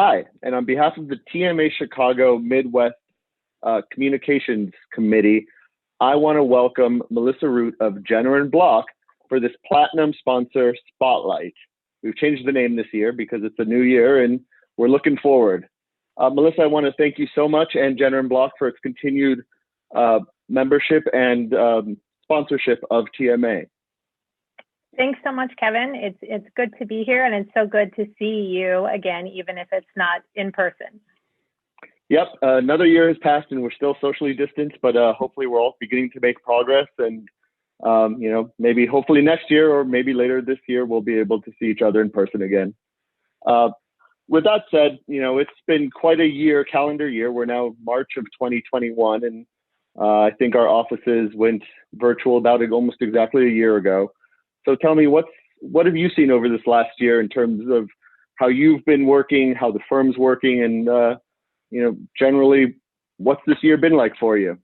Hi, and on behalf of the TMA Chicago Midwest Communications Committee, I want to welcome Melissa Root of Jenner and Block for this Platinum Sponsor Spotlight. We've changed the name this year because it's a new year and we're looking forward. Melissa, I want to thank you so much and Jenner and Block for its continued membership and sponsorship of TMA. Thanks so much, Kevin. It's good to be here, and it's so good to see you again, even if it's not in person. Yep, another year has passed and we're still socially distanced, but hopefully we're all beginning to make progress, and maybe hopefully next year or maybe later this year we'll be able to see each other in person again. With that said, it's been quite a year, calendar year. We're now March of 2021, and I think our offices went virtual about almost exactly a year ago. So tell me, what have you seen over this last year in terms of how you've been working, how the firm's working, and generally, what's this year been like for you?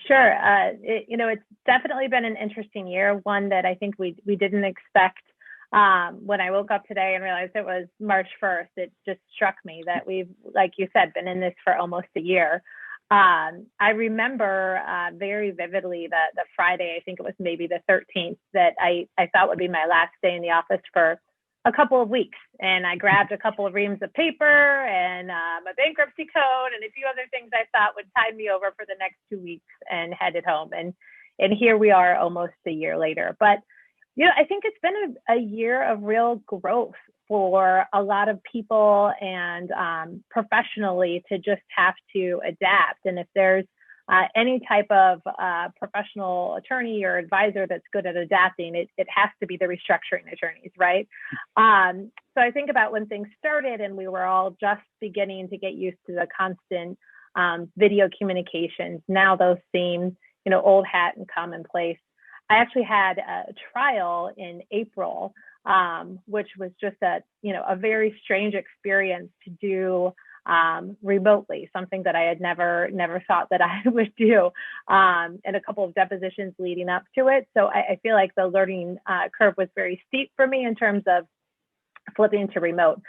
Sure. It's definitely been an interesting year, one that I think we didn't expect. When I woke up today and realized it was March 1st, it just struck me that we've, like you said, been in this for almost a year. I remember very vividly the Friday, I think it was maybe the 13th, that I thought would be my last day in the office for a couple of weeks. And I grabbed a couple of reams of paper and a bankruptcy code and a few other things I thought would tide me over for the next 2 weeks and headed home. And here we are almost a year later. But, I think it's been a year of real growth for a lot of people and professionally to just have to adapt. And if there's any type of professional attorney or advisor that's good at adapting, it has to be the restructuring attorneys, right? So I think about when things started and we were all just beginning to get used to the constant video communications. Now those seem, old hat and commonplace. I actually had a trial in April, which was just a very strange experience to do remotely, something that I had never thought that I would do, and a couple of depositions leading up to it. So I feel like the learning curve was very steep for me in terms of flipping to remote.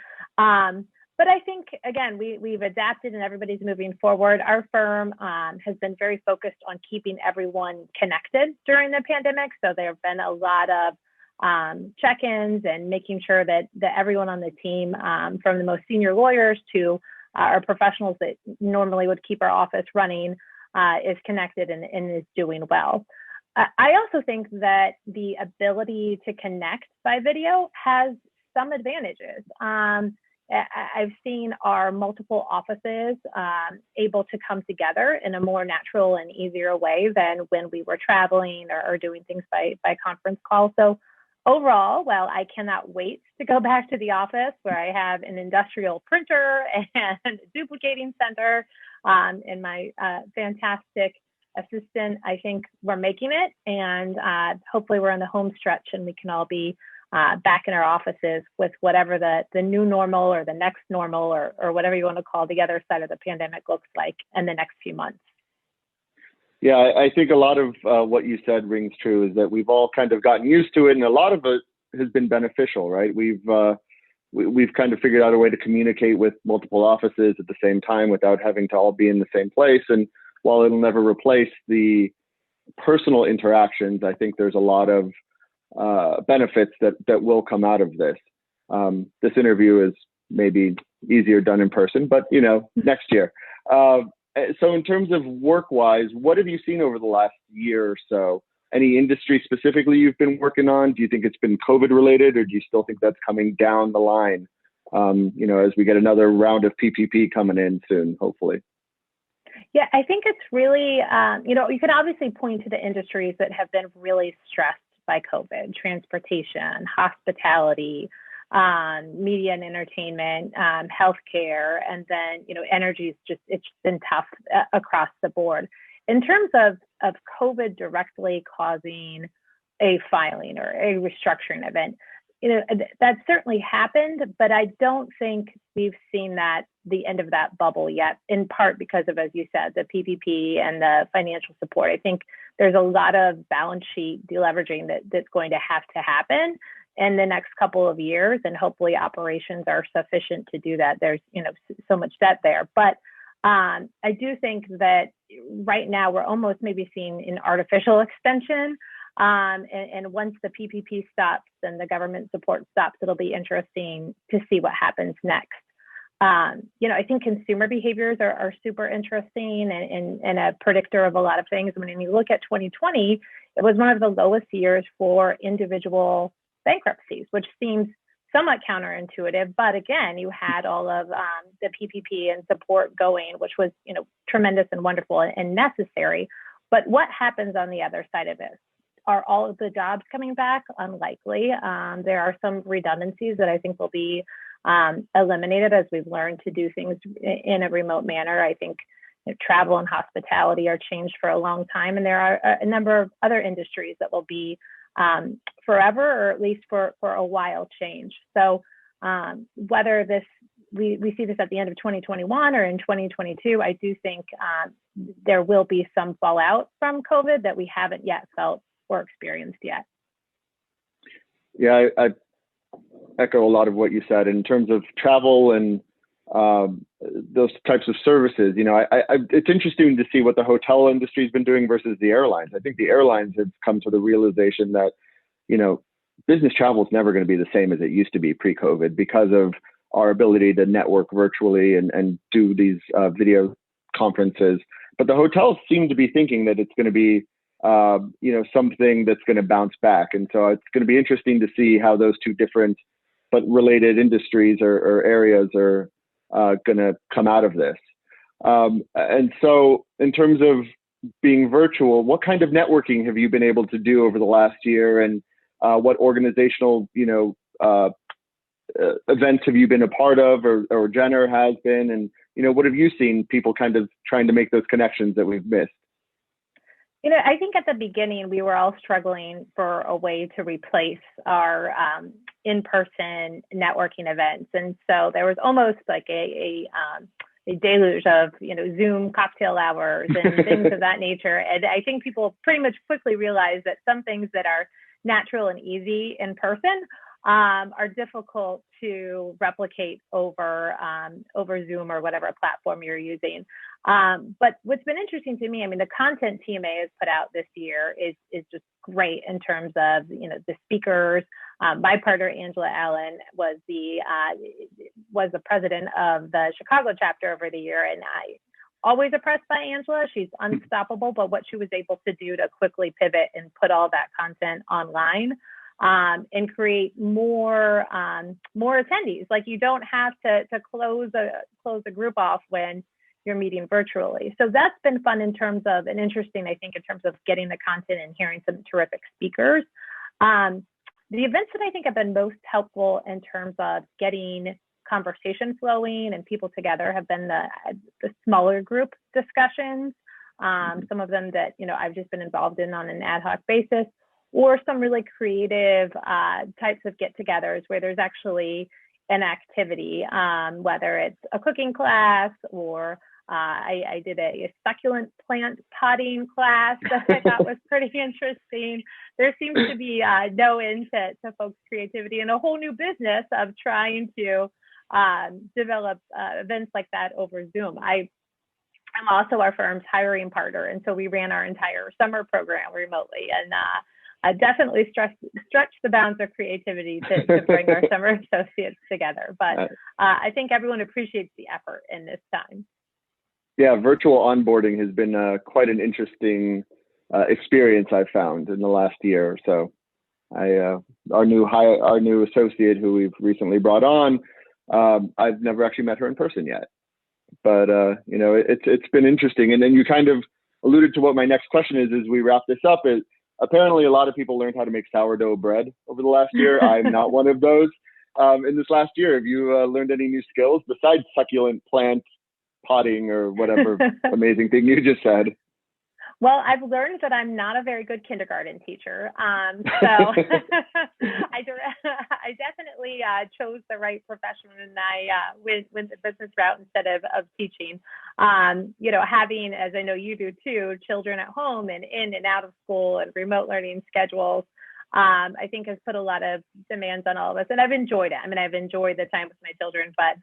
But I think, again, we've adapted and everybody's moving forward. Our firm has been very focused on keeping everyone connected during the pandemic. So there have been a lot of check-ins and making sure that everyone on the team, from the most senior lawyers to our professionals that normally would keep our office running, is connected and is doing well. I also think that the ability to connect by video has some advantages. I've seen our multiple offices able to come together in a more natural and easier way than when we were traveling or doing things by conference call. So overall, well, I cannot wait to go back to the office where I have an industrial printer and a duplicating center and my fantastic assistant. I think we're making it, and hopefully we're in the home stretch and we can all be back in our offices with whatever the new normal or the next normal or whatever you want to call the other side of the pandemic looks like in the next few months. Yeah, I think a lot of what you said rings true, is that we've all kind of gotten used to it, and a lot of it has been beneficial, right? We've kind of figured out a way to communicate with multiple offices at the same time without having to all be in the same place. And while it'll never replace the personal interactions, I think there's a lot of benefits that will come out of this. This interview is maybe easier done in person, but next year. So in terms of work-wise, what have you seen over the last year or so? Any industry specifically you've been working on? Do you think it's been COVID related, or do you still think that's coming down the line, as we get another round of PPP coming in soon, hopefully? Yeah, I think it's really, you can obviously point to the industries that have been really stressed by COVID: transportation, hospitality, media and entertainment, healthcare, and then, energy is it's been tough across the board. In terms of COVID directly causing a filing or a restructuring event, that certainly happened, but I don't think we've seen the end of that bubble yet, in part because of, as you said, the PPP and the financial support. I think there's a lot of balance sheet deleveraging that's going to happen in the next couple of years, and hopefully operations are sufficient to do that. There's, so much debt there, but I do think that right now we're almost maybe seeing an artificial extension. And once the PPP stops and the government support stops, it'll be interesting to see what happens next. I think consumer behaviors are super interesting and a predictor of a lot of things. When you look at 2020, it was one of the lowest years for individual bankruptcies, which seems somewhat counterintuitive. But again, you had all of the PPP and support going, which was, tremendous and wonderful and necessary. But what happens on the other side of it? Are all of the jobs coming back? Unlikely. There are some redundancies that I think will be eliminated as we've learned to do things in a remote manner. I think travel and hospitality are changed for a long time, and there are a number of other industries that will be forever, or at least for a while, change. So whether we see this at the end of 2021 or in 2022, I do think there will be some fallout from COVID that we haven't yet felt or experienced yet. Yeah, I echo a lot of what you said in terms of travel and those types of services. It's interesting to see what the hotel industry has been doing versus the airlines. I think the airlines have come to the realization that, business travel is never going to be the same as it used to be pre-COVID because of our ability to network virtually and do these video conferences. But the hotels seem to be thinking that it's going to be something that's going to bounce back. And so it's going to be interesting to see how those two different but related industries or areas are going to come out of this. And so in terms of being virtual, what kind of networking have you been able to do over the last year? And what organizational, events have you been a part of, or Jenner has been? And, what have you seen people kind of trying to make those connections that we've missed? I think at the beginning, we were all struggling for a way to replace our in-person networking events. And so there was almost like a deluge of, Zoom cocktail hours and things of that nature. And I think people pretty much quickly realized that some things that are natural and easy in person are difficult to replicate over Zoom or whatever platform you're using. But what's been interesting to me, the content TMA has put out this year is just great in terms of, the speakers. My partner, Angela Allen, was the president of the Chicago chapter over the year. And I always impressed by Angela. She's unstoppable, but what she was able to do to quickly pivot and put all that content online and create more attendees. Like, you don't have to close a group off when you're meeting virtually. So that's been fun in terms of, and interesting, I think, in terms of getting the content and hearing some terrific speakers. The events that I think have been most helpful in terms of getting conversation flowing and people together have been the smaller group discussions. Some of them that, I've just been involved in on an ad hoc basis, or some really creative types of get-togethers where there's actually an activity, whether it's a cooking class or I did a succulent plant potting class that I thought was pretty interesting. There seems to be no end to folks' creativity and a whole new business of trying to develop events like that over Zoom. I'm also our firm's hiring partner, and so we ran our entire summer program remotely, and definitely stretched the bounds of creativity to bring our summer associates together. But I think everyone appreciates the effort in this time. Yeah, virtual onboarding has been quite an interesting experience I've found in the last year or so. Our new associate who we've recently brought on, I've never actually met her in person yet, but it's been interesting. And then you kind of alluded to what my next question is as we wrap this up. Is apparently a lot of people learned how to make sourdough bread over the last year. I'm not one of those. In this last year, have you learned any new skills besides succulent plant potting or whatever amazing thing you just said? Well, I've learned that I'm not a very good kindergarten teacher. So I definitely chose the right profession, and I went the business route instead of teaching. Having, as I know you do too, children at home and in and out of school and remote learning schedules, I think has put a lot of demands on all of us. And I've enjoyed it. I mean, I've enjoyed the time with my children, but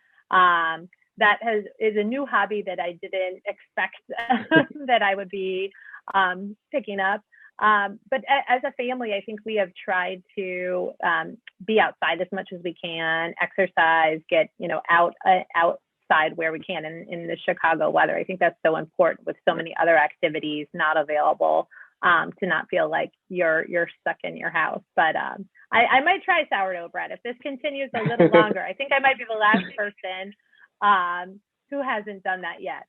that is a new hobby that I didn't expect that I would be picking up. But as a family, I think we have tried to be outside as much as we can, exercise, get, outside where we can in the Chicago weather. I think that's so important with so many other activities not available, to not feel like you're stuck in your house. But I might try sourdough bread if this continues a little longer. I think I might be the last person who hasn't done that yet.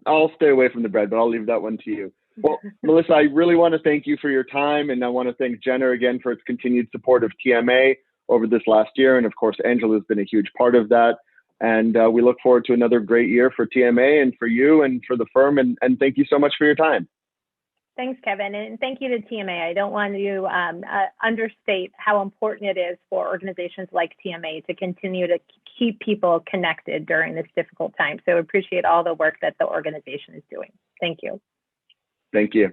I'll stay away from the bread, but I'll leave that one to you. Well, Melissa, I really want to thank you for your time, and I want to thank Jenner again for its continued support of TMA over this last year, and of course, Angela has been a huge part of that. And we look forward to another great year for TMA and for you and for the firm. And thank you so much for your time. Thanks, Kevin. And thank you to TMA. I don't want to understate how important it is for organizations like TMA to continue to keep people connected during this difficult time. So appreciate all the work that the organization is doing. Thank you. Thank you.